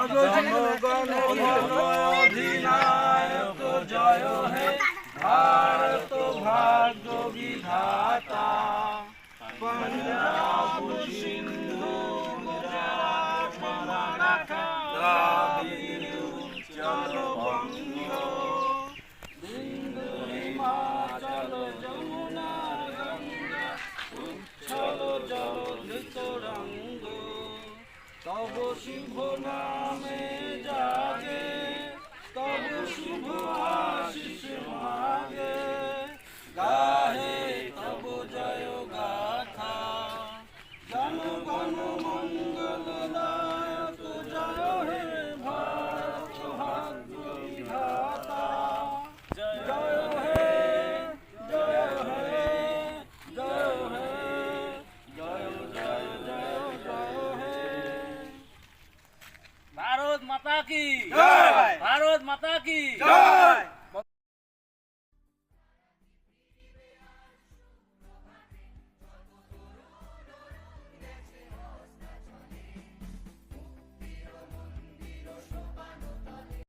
জনগণ মন অধিনায়ক জয় হে ভারত ভাগ্য বিধাতা पंजाब सिंधु गुजरात मराठा द्राविड़ चल बंग सिंधु हिमाचल जमुना गंगा उच्छल जलधित रंग तब शुभ नामे जागे तब शुभ आशीष मागे गाहे तब जय गाथा जनगण मंगल दायक जय हे भारत भाग्य विधाता जय हे जय हे जय हे जय जय जय जय हे भारत माता की जय भारत माता की जय।